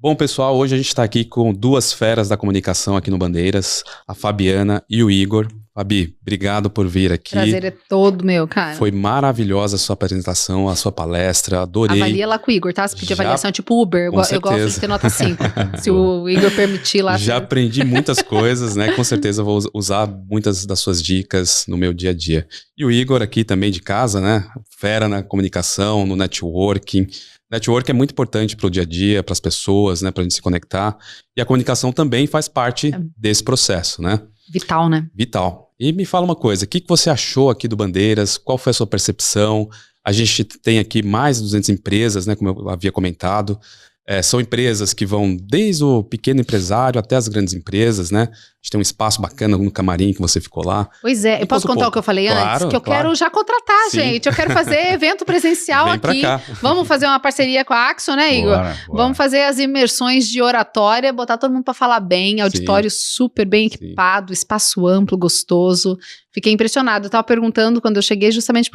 Bom, pessoal, hoje a gente está aqui com duas feras da comunicação aqui no Bandeiras, a Fabiana e o Igor. Fabi, obrigado por vir aqui. Prazer é todo meu, cara. Foi maravilhosa a sua apresentação, a sua palestra, adorei. Avalia lá com o Igor, tá? Se pedir avaliação, tipo Uber, eu gosto de ter nota 5. Se o Igor permitir lá. Já aprendi muitas coisas, né? Com certeza vou usar muitas das suas dicas no meu dia a dia. E o Igor aqui também de casa, né? Fera na comunicação, no networking. Network é muito importante para o dia a dia, para as pessoas, né? Para a gente se conectar. E a comunicação também faz parte desse processo, né? Vital, né? Vital. E me fala uma coisa, o que você achou aqui do Bandeiras? Qual foi a sua percepção? A gente tem aqui mais de 200 empresas, né? Como eu havia comentado. São empresas que vão desde o pequeno empresário até as grandes empresas, né? A gente tem um espaço bacana no camarim que você ficou lá. Pois é, eu posso contar o que eu falei antes? Que eu quero já contratar, gente. Eu quero fazer evento presencial aqui. Vem pra cá. Vamos fazer uma parceria com a Axon, né, Igor? Bora. Vamos fazer as imersões de oratória, botar todo mundo pra falar bem, auditório super bem equipado, espaço amplo, gostoso. Fiquei impressionado. Eu tava perguntando quando eu cheguei justamente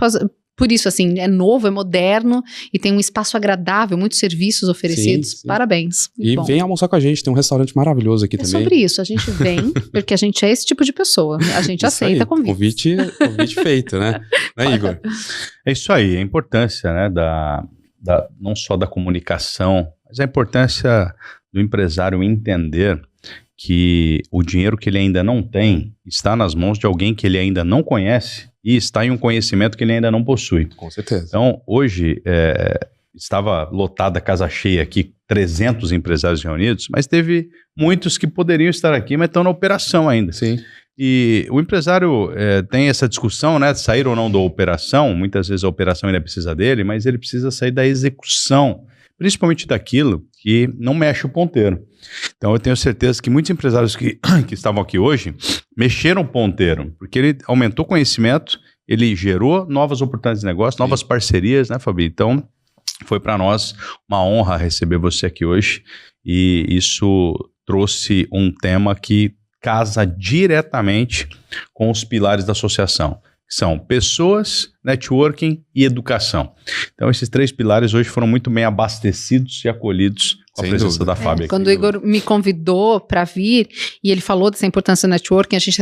por isso, assim, é novo, é moderno e tem um espaço agradável, muitos serviços oferecidos. Sim. Parabéns. E bom. Vem almoçar com a gente, tem um restaurante maravilhoso aqui também. É sobre isso, a gente vem porque a gente é esse tipo de pessoa, a gente aceita convite. Convite feito, né? Né, Igor? É isso aí, a importância, né, não só da comunicação, mas a importância do empresário entender que o dinheiro que ele ainda não tem está nas mãos de alguém que ele ainda não conhece e está em um conhecimento que ele ainda não possui. Com certeza. Então, hoje, estava lotada a casa cheia aqui, 300 empresários reunidos, mas teve muitos que poderiam estar aqui, mas estão na operação ainda. Sim. E o empresário tem essa discussão, né, de sair ou não da operação. Muitas vezes a operação ainda precisa dele, mas ele precisa sair da execução, principalmente daquilo que não mexe o ponteiro. Então eu tenho certeza que muitos empresários que estavam aqui hoje mexeram o ponteiro, porque ele aumentou o conhecimento, ele gerou novas oportunidades de negócio, novas parcerias, né, Fabi? Então foi para nós uma honra receber você aqui hoje e isso trouxe um tema que casa diretamente com os pilares da associação, que são pessoas, networking e educação. Então esses três pilares hoje foram muito bem abastecidos e acolhidos com a presença da Fábio. Quando o Igor me convidou para vir e ele falou dessa importância do networking, a gente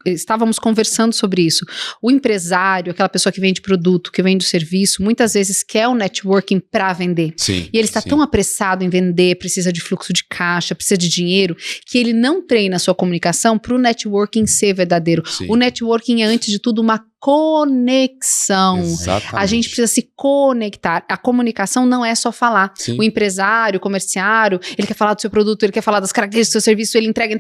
estávamos conversando sobre isso. O empresário, aquela pessoa que vende produto, que vende serviço, muitas vezes quer o networking para vender. Sim, e ele está tão apressado em vender, precisa de fluxo de caixa, precisa de dinheiro, que ele não treina a sua comunicação para o networking ser verdadeiro. Sim. O networking é, antes de tudo, uma conexão. Exatamente. A gente precisa se conectar. A comunicação não é só falar. Sim. O empresário, o comerciário, ele quer falar do seu produto, ele quer falar das características do seu serviço, ele entrega,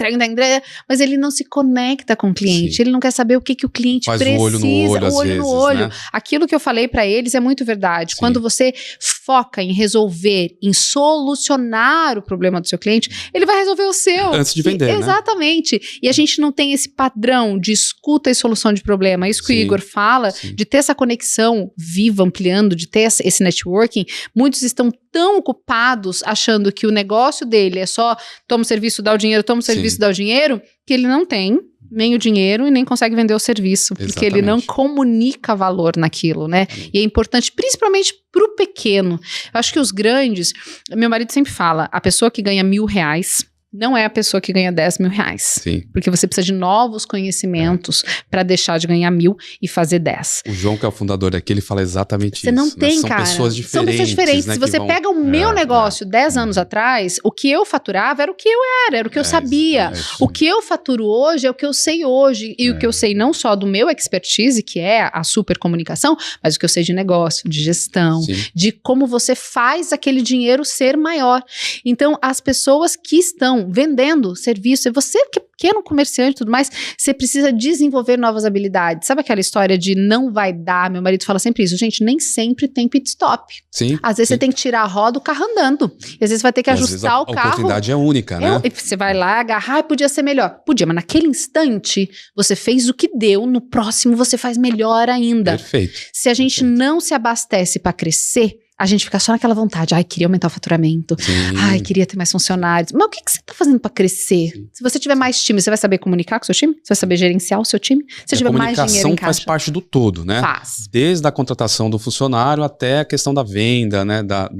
mas ele não se conecta com o cliente. Sim. Ele não quer saber o que o cliente faz precisa. O olho no olho. Né? Aquilo que eu falei para eles é muito verdade. Sim. Quando você foca em resolver, em solucionar o problema do seu cliente, ele vai resolver o seu. Antes de vender, né? Exatamente. E a gente não tem esse padrão de escuta e solução de problema. Isso que o Igor fala, de ter essa conexão viva, ampliando, de ter esse networking. Muitos estão tão ocupados achando que o negócio dele é só toma o serviço, dá o dinheiro, toma o serviço, dá o dinheiro, que ele não tem nem o dinheiro e nem consegue vender o serviço, porque ele não comunica valor naquilo, né? E é importante, principalmente para o pequeno. Eu acho que os grandes, meu marido sempre fala, a pessoa que ganha R$1.000 não é a pessoa que ganha R$10.000. Sim. Porque você precisa de novos conhecimentos para deixar de ganhar 1.000 e fazer 10. O João, que é o fundador aqui, ele fala exatamente isso. Você não tem, São cara. Pessoas diferentes, são pessoas diferentes. Né, Se você pega o meu negócio 10 anos atrás, o que eu faturava era o que eu era o que eu sabia. O que eu faturo hoje é o que eu sei hoje. E o que eu sei não só do meu expertise, que é a super comunicação, mas o que eu sei de negócio, de gestão, de como você faz aquele dinheiro ser maior. Então, as pessoas que estão vendendo serviço, e você que é pequeno comerciante e tudo mais, você precisa desenvolver novas habilidades. Sabe aquela história de não vai dar? Meu marido fala sempre isso. Gente, nem sempre tem pit stop. Sim. Às vezes você tem que tirar a roda, o carro andando. E às vezes vai ter que ajustar o carro. A oportunidade é única, né? Você vai lá, agarrar, podia ser melhor. Podia, mas naquele instante, você fez o que deu, no próximo você faz melhor ainda. Perfeito. Se a gente não se abastece para crescer, a gente fica só naquela vontade. Ai, queria aumentar o faturamento. Sim. Ai, queria ter mais funcionários. Mas o que você tá fazendo para crescer? Sim. Se você tiver mais time, você vai saber comunicar com o seu time? Você vai saber gerenciar o seu time? Se tiver mais dinheiro em caixa. A comunicação faz parte do todo, né? Faz. Desde a contratação do funcionário até a questão da venda, né? Da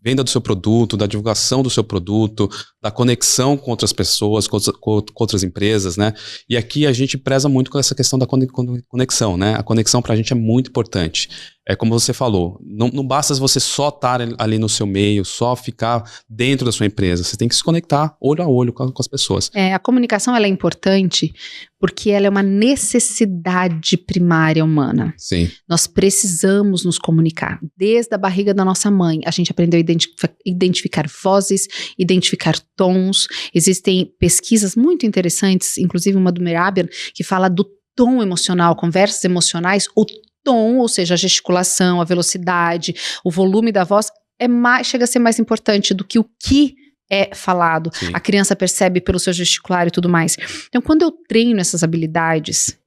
venda do seu produto, da divulgação do seu produto, da conexão com outras pessoas, com outras empresas, né? E aqui a gente preza muito com essa questão da conexão, né? A conexão pra gente é muito importante. É como você falou, não basta você só estar ali no seu meio, só ficar dentro da sua empresa. Você tem que se conectar olho a olho com as pessoas. A comunicação ela é importante porque ela é uma necessidade primária humana. Sim. Nós precisamos nos comunicar. Desde a barriga da nossa mãe, a gente aprendeu a identificar vozes, identificar tons. Existem pesquisas muito interessantes, inclusive uma do Merabian, que fala do tom emocional, conversas emocionais, o tom, ou seja, a gesticulação, a velocidade, o volume da voz, chega a ser mais importante do que o que é falado. Sim. A criança percebe pelo seu gesticular e tudo mais. Então, quando eu treino essas habilidades,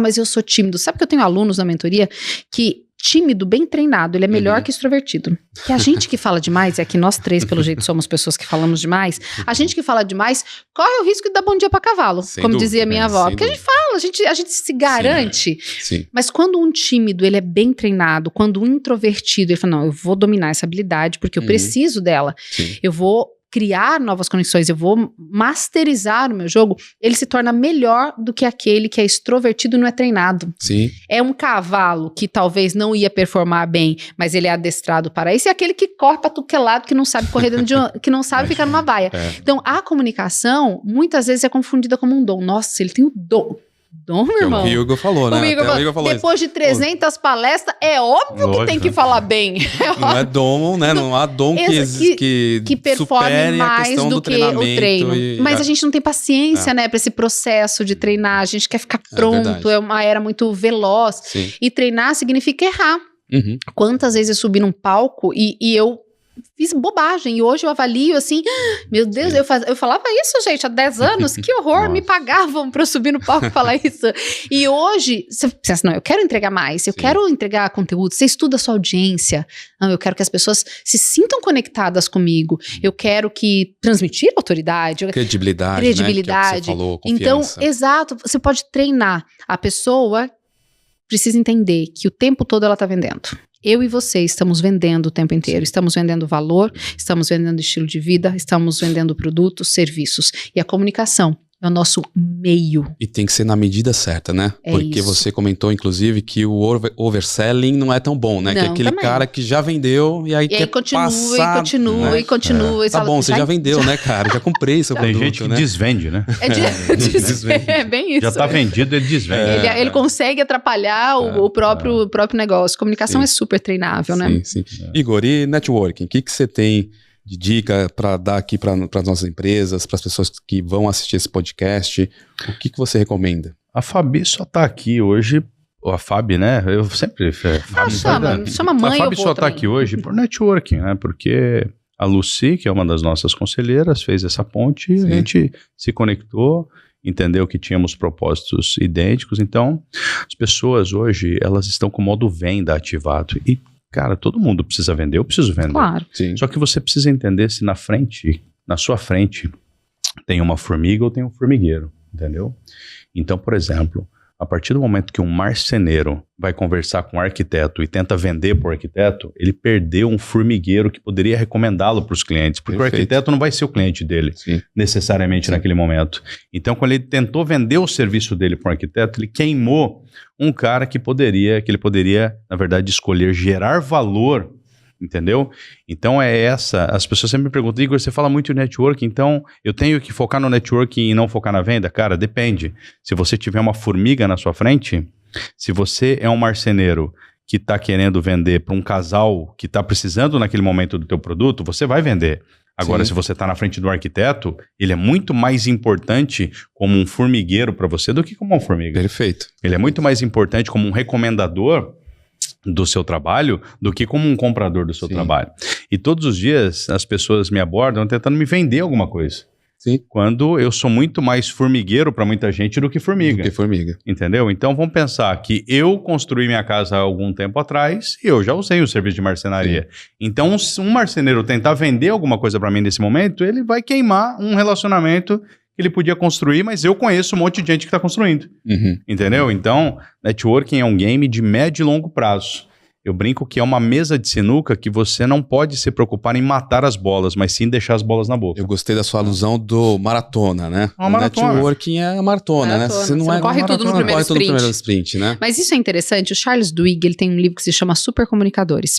mas eu sou tímido. Sabe que eu tenho alunos na mentoria que tímido, bem treinado, ele é melhor que extrovertido. Que a gente que fala demais, que nós três, pelo jeito, somos pessoas que falamos demais, a gente que fala demais corre o risco de dar bom dia pra cavalo, como dúvida, dizia minha avó. Porque dúvida. A gente fala, a gente se garante. Sim. Mas quando um tímido, ele é bem treinado, quando um introvertido, ele fala, não, eu vou dominar essa habilidade, porque eu preciso dela. Sim. Eu vou criar novas conexões, eu vou masterizar o meu jogo, ele se torna melhor do que aquele que é extrovertido e não é treinado. Sim. É um cavalo que talvez não ia performar bem, mas ele é adestrado para isso, e aquele que corre para tudo que é lado, que não sabe correr dentro que não sabe ficar numa baia. Então, a comunicação, muitas vezes é confundida como um dom. Nossa, ele tem o dom. Meu irmão. O Igor falou, né? O Igor falou depois de 300 palestras, é óbvio que tem que falar bem. Não é dom, né? Não há dom que performe mais do que o treino. Mas a gente não tem paciência, né, para esse processo de treinar. A gente quer ficar pronto, é uma era muito veloz. Sim. E treinar significa errar. Uhum. Quantas vezes eu subi num palco e eu fiz bobagem, e hoje eu avalio assim, meu Deus, eu falava isso, gente, há 10 anos, que horror, me pagavam pra eu subir no palco e falar isso. E hoje, você pensa, não, eu quero entregar mais, eu quero entregar conteúdo, você estuda a sua audiência, não, eu quero que as pessoas se sintam conectadas comigo, eu quero que transmitir autoridade, credibilidade, né? Que é o que você falou, confiança. Então, exato, você pode treinar a pessoa, precisa entender que o tempo todo ela tá vendendo. Eu e você estamos vendendo o tempo inteiro, estamos vendendo valor, estamos vendendo estilo de vida, estamos vendendo produtos, serviços. E a comunicação é o nosso meio. E tem que ser na medida certa, né? Porque isso. Você comentou, inclusive, que o overselling não é tão bom, né? Não, que é aquele cara que já vendeu e aí quer passar... E continua. Tá bom, você já vendeu, né, cara? Já comprei seu produto, tem gente que né? desvende, né? É bem isso. Já tá vendido, ele desvende. Ele consegue atrapalhar o próprio negócio. Comunicação é super treinável, né? Sim. Igor, e networking? O que você tem de dica para dar aqui para as nossas empresas, para as pessoas que vão assistir esse podcast? O que você recomenda? A Fabi só tá aqui hoje, a Fabi, né? Eu sempre... Chama mãe. A Fabi só tá aqui hoje por networking, né? Porque a Lucy, que é uma das nossas conselheiras, fez essa ponte e a gente se conectou, entendeu que tínhamos propósitos idênticos. Então, as pessoas hoje, elas estão com o modo venda ativado. E cara, todo mundo precisa vender, eu preciso vender. Claro. Sim. Só que você precisa entender se na sua frente, tem uma formiga ou tem um formigueiro, entendeu? Então, por exemplo, a partir do momento que um marceneiro vai conversar com um arquiteto e tenta vender para o arquiteto, ele perdeu um formigueiro que poderia recomendá-lo para os clientes, porque Perfeito. O arquiteto não vai ser o cliente dele, necessariamente naquele momento. Então, quando ele tentou vender o serviço dele para um arquiteto, ele queimou um cara que ele poderia, na verdade, escolher gerar valor, entendeu? Então as pessoas sempre me perguntam, Igor, você fala muito de networking, então eu tenho que focar no networking e não focar na venda? Cara, depende. Se você tiver uma formiga na sua frente, se você é um marceneiro que está querendo vender para um casal que está precisando naquele momento do teu produto, você vai vender. Agora, se você está na frente do arquiteto, ele é muito mais importante como um formigueiro para você do que como uma formiga. Perfeito. Ele é muito mais importante como um recomendador do seu trabalho do que como um comprador do seu trabalho. E todos os dias as pessoas me abordam tentando me vender alguma coisa. Sim. Quando eu sou muito mais formigueiro para muita gente do que formiga. Entendeu? Então vamos pensar que eu construí minha casa há algum tempo atrás e eu já usei o serviço de marcenaria. Sim. Então se um marceneiro tentar vender alguma coisa para mim nesse momento, ele vai queimar um relacionamento que ele podia construir, mas eu conheço um monte de gente que está construindo. Entendeu? Então, networking é um game de médio e longo prazo. Eu brinco que é uma mesa de sinuca que você não pode se preocupar em matar as bolas, mas sim deixar as bolas na boca. Eu gostei da sua alusão do maratona, né? Uma maratona. Networking é a maratona, né? Você não corre tudo no primeiro sprint, né? Mas isso é interessante. O Charles Duhigg, ele tem um livro que se chama Super Comunicadores.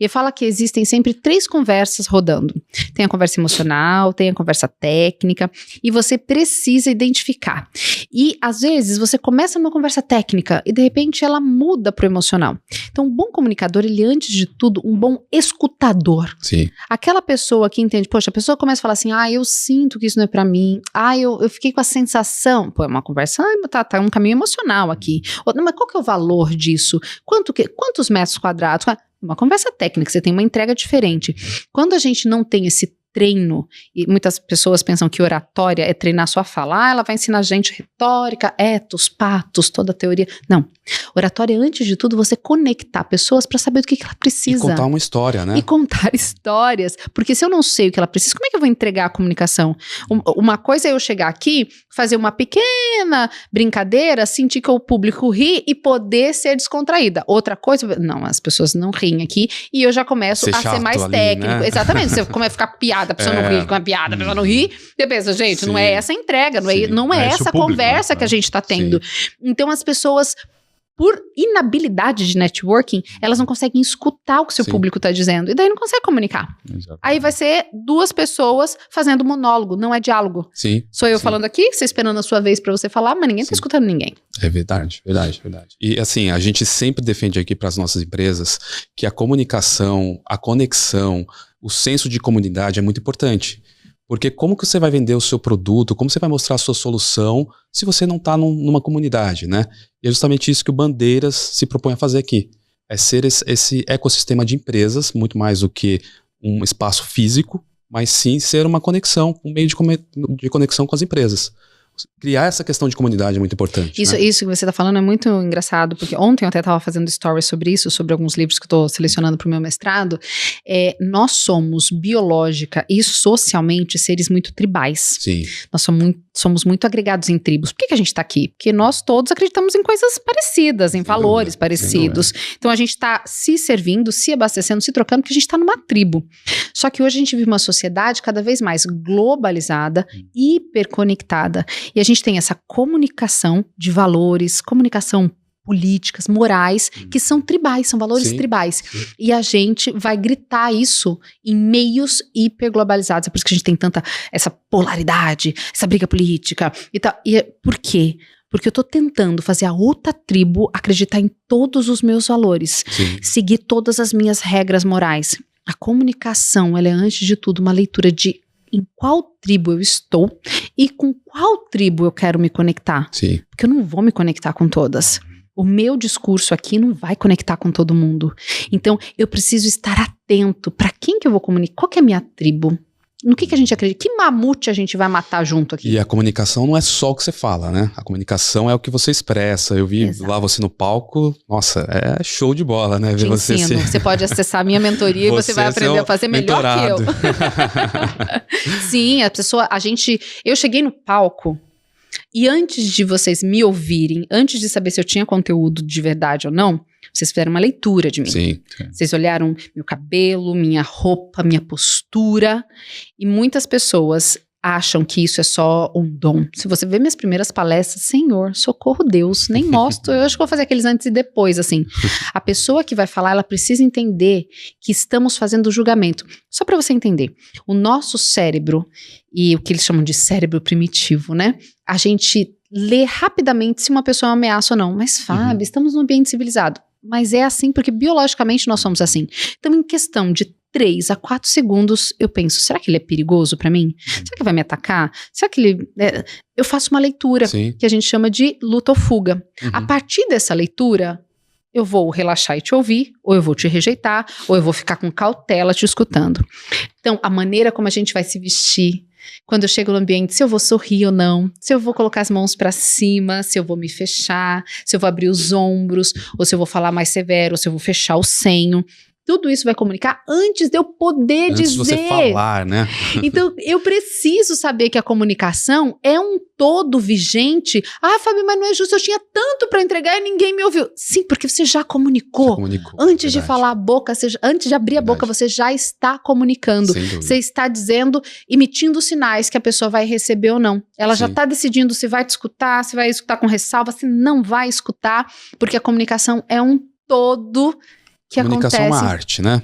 E ele fala que existem sempre 3 conversas rodando. Tem a conversa emocional, tem a conversa técnica, e você precisa identificar. E, às vezes, você começa numa conversa técnica e, de repente, ela muda pro emocional. Então, um bom comunicador, ele, antes de tudo, um bom escutador. Sim. Aquela pessoa que entende, poxa, a pessoa começa a falar assim, eu sinto que isso não é pra mim, eu fiquei com a sensação, pô, é uma conversa, tá um caminho emocional aqui. Mas qual que é o valor disso? Quantos metros quadrados? Uma conversa técnica, você tem uma entrega diferente. Quando a gente não tem esse treino, e muitas pessoas pensam que oratória é treinar sua fala, ela vai ensinar a gente retórica, etos, patos, toda a teoria. Não. Oratória é, antes de tudo, você conectar pessoas para saber do que ela precisa. E contar uma história, né? E contar histórias, porque se eu não sei o que ela precisa, como é que eu vou entregar a comunicação? Uma coisa é eu chegar aqui, fazer uma pequena brincadeira, sentir que o público ri e poder ser descontraída. Outra coisa, não, as pessoas não riem aqui e eu já começo a ser mais ali, técnico. Né? Exatamente, você começa a ficar piada, a pessoa não ri com a piada, a pessoa não ri, você pensa, gente, não é essa a entrega, não é essa público, conversa que a gente está tendo. Sim. Então as pessoas, por inabilidade de networking, elas não conseguem escutar o que o seu público está dizendo. E daí não consegue comunicar. Exatamente. Aí vai ser 2 pessoas fazendo monólogo, não é diálogo. Sim. Sou eu falando aqui, você esperando a sua vez para você falar, mas ninguém está escutando ninguém. É verdade. E assim, a gente sempre defende aqui para as nossas empresas que a comunicação, a conexão, o senso de comunidade é muito importante. Porque como que você vai vender o seu produto, como você vai mostrar a sua solução se você não está numa comunidade, né? E é justamente isso que o Bandeiras se propõe a fazer aqui. É ser esse ecossistema de empresas, muito mais do que um espaço físico, mas sim ser uma conexão, um meio de conexão com as empresas. Criar essa questão de comunidade é muito importante. Isso que você está falando é muito engraçado, porque ontem eu até estava fazendo stories sobre isso, sobre alguns livros que eu estou selecionando para o meu mestrado. Nós somos biológica e socialmente seres muito tribais. Sim. Nós somos muito agregados em tribos. Por que a gente está aqui? Porque nós todos acreditamos em coisas parecidas, em valores parecidos. Então a gente está se servindo, se abastecendo, se trocando, porque a gente está numa tribo. Só que hoje a gente vive uma sociedade cada vez mais globalizada, hiperconectada. E a gente tem essa comunicação de valores, comunicação políticas, morais, que são tribais, são valores tribais. Sim. E a gente vai gritar isso em meios hiperglobalizados. É por isso que a gente tem tanta essa polaridade, essa briga política e tal. E por quê? Porque eu tô tentando fazer a outra tribo acreditar em todos os meus valores, seguir todas as minhas regras morais. A comunicação, ela é, antes de tudo, uma leitura de em qual tribo eu estou e com qual tribo eu quero me conectar. Sim. Porque eu não vou me conectar com todas. O meu discurso aqui não vai conectar com todo mundo. Então, eu preciso estar atento para quem que eu vou comunicar, qual que é a minha tribo. No que a gente acredita? Que mamute a gente vai matar junto aqui? E a comunicação não é só o que você fala, né? A comunicação é o que você expressa. Eu vi lá você no palco, nossa, é show de bola, né? Te ensino. Você pode acessar a minha mentoria e você vai aprender a fazer melhor que eu. Sim, eu cheguei no palco e antes de vocês me ouvirem, antes de saber se eu tinha conteúdo de verdade ou não, vocês fizeram uma leitura de mim. Sim. Vocês olharam meu cabelo, minha roupa, minha postura. E muitas pessoas acham que isso é só um dom. Se você ver minhas primeiras palestras, Senhor, socorro Deus, nem mostro. Eu acho que vou fazer aqueles antes e depois, assim. A pessoa que vai falar, ela precisa entender que estamos fazendo julgamento. Só para você entender, o nosso cérebro, e o que eles chamam de cérebro primitivo, né? A gente lê rapidamente se uma pessoa é uma ameaça ou não. Mas, Fábio, estamos num ambiente civilizado. Mas é assim porque biologicamente nós somos assim. Então, em questão de 3 a 4 segundos, eu penso, será que ele é perigoso pra mim? Será que vai me atacar? Será que ele... Eu faço uma leitura que a gente chama de luta ou fuga. A partir dessa leitura, eu vou relaxar e te ouvir, ou eu vou te rejeitar, ou eu vou ficar com cautela te escutando. Então, a maneira como a gente vai se vestir, quando eu chego no ambiente, se eu vou sorrir ou não, se eu vou colocar as mãos pra cima, se eu vou me fechar, se eu vou abrir os ombros, ou se eu vou falar mais severo, ou se eu vou fechar o senho. Tudo isso vai comunicar antes de eu poder dizer. Antes de você falar, né? Então, eu preciso saber que a comunicação é um todo vigente. Ah, Fabi, mas não é justo, eu tinha tanto para entregar e ninguém me ouviu. Sim, porque você já comunicou. Antes de falar a boca, antes de abrir a boca, você já está comunicando. Você está dizendo, emitindo sinais que a pessoa vai receber ou não. Ela já está decidindo se vai te escutar, se vai escutar com ressalva, se não vai escutar, porque a comunicação é um todo que comunicação acontece. é uma arte, né?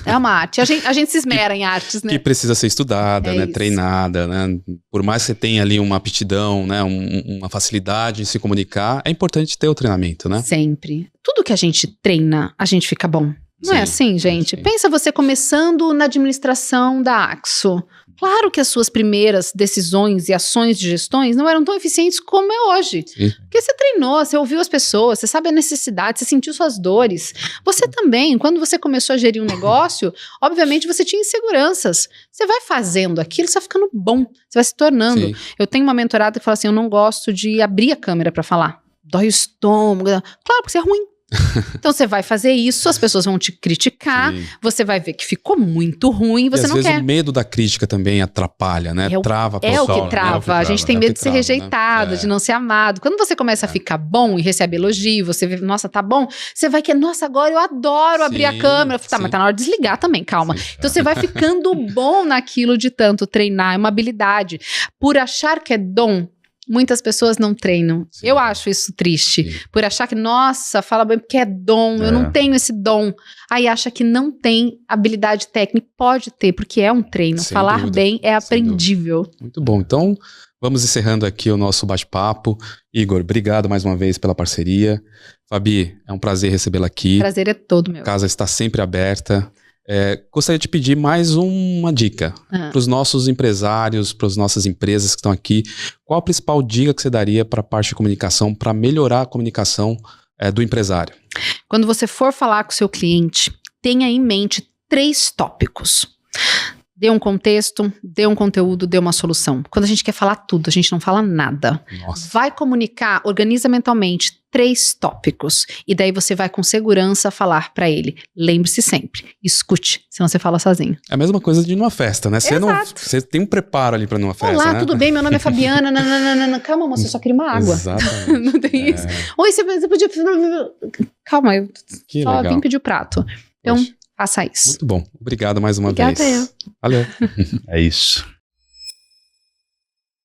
É uma arte. A gente se esmera em artes, né? Que precisa ser estudada, né? Isso. Treinada, né? Por mais que você tenha ali uma aptidão, né? Uma facilidade em se comunicar, é importante ter o treinamento, né? Sempre. Tudo que a gente treina, a gente fica bom. Não é assim, gente? Sim. Pensa você começando na administração da Axo. Claro que as suas primeiras decisões e ações de gestões não eram tão eficientes como é hoje. Sim. Porque você treinou, você ouviu as pessoas, você sabe a necessidade, você sentiu suas dores. Você também, quando você começou a gerir um negócio, obviamente você tinha inseguranças. Você vai fazendo aquilo, você vai ficando bom, você vai se tornando. Sim. Eu tenho uma mentorada que fala assim, eu não gosto de abrir a câmera para falar. Dói o estômago. Claro, porque você é ruim. Então você vai fazer isso, as pessoas vão te criticar, você vai ver que ficou muito ruim e você às não vezes quer. o medo da crítica também atrapalha, né? Trava a É o pessoa, que trava. A gente tem medo de ser rejeitado, né? de não ser amado. Quando você começa a ficar bom e recebe elogio, você vê, nossa, tá bom, você vai que, nossa, agora eu adoro abrir a câmera. Tá, mas tá na hora de desligar também, calma. Então você vai ficando bom naquilo de tanto treinar, é uma habilidade. Por achar que é dom, muitas pessoas não treinam. Eu acho isso triste. Por achar que, nossa, fala bem porque é dom, eu não tenho esse dom. Aí acha que não tem habilidade técnica. Pode ter, porque é um treino. Sem Falar dúvida. bem é aprendível. Muito bom. Então, vamos encerrando aqui o nosso bate-papo. Igor, obrigado mais uma vez pela parceria. Fabi, é um prazer recebê-la aqui. Prazer é todo meu. A casa está sempre aberta. Gostaria de pedir mais uma dica para os nossos empresários, para as nossas empresas que estão aqui. Qual a principal dica que você daria para a parte de comunicação, para melhorar a comunicação do empresário? Quando você for falar com o seu cliente, tenha em mente 3 tópicos. Dê um contexto, dê um conteúdo, dê uma solução. Quando a gente quer falar tudo, a gente não fala nada. Nossa. Vai comunicar, organiza mentalmente 3 tópicos. E daí você vai com segurança falar para ele. Lembre-se sempre, escute, senão você fala sozinho. É a mesma coisa de ir numa festa, né? Você tem um preparo ali para numa festa, Olá, né? tudo bem? Meu nome é Fabiana. Não. Calma, moça, eu só queria uma água. Exatamente. Não tem isso. Oi, você podia... Calma, eu Que só legal. vim pedir o prato. Então, Poxa. faça isso. Muito bom. Obrigado mais uma Obrigada vez. eu. Valeu. É isso.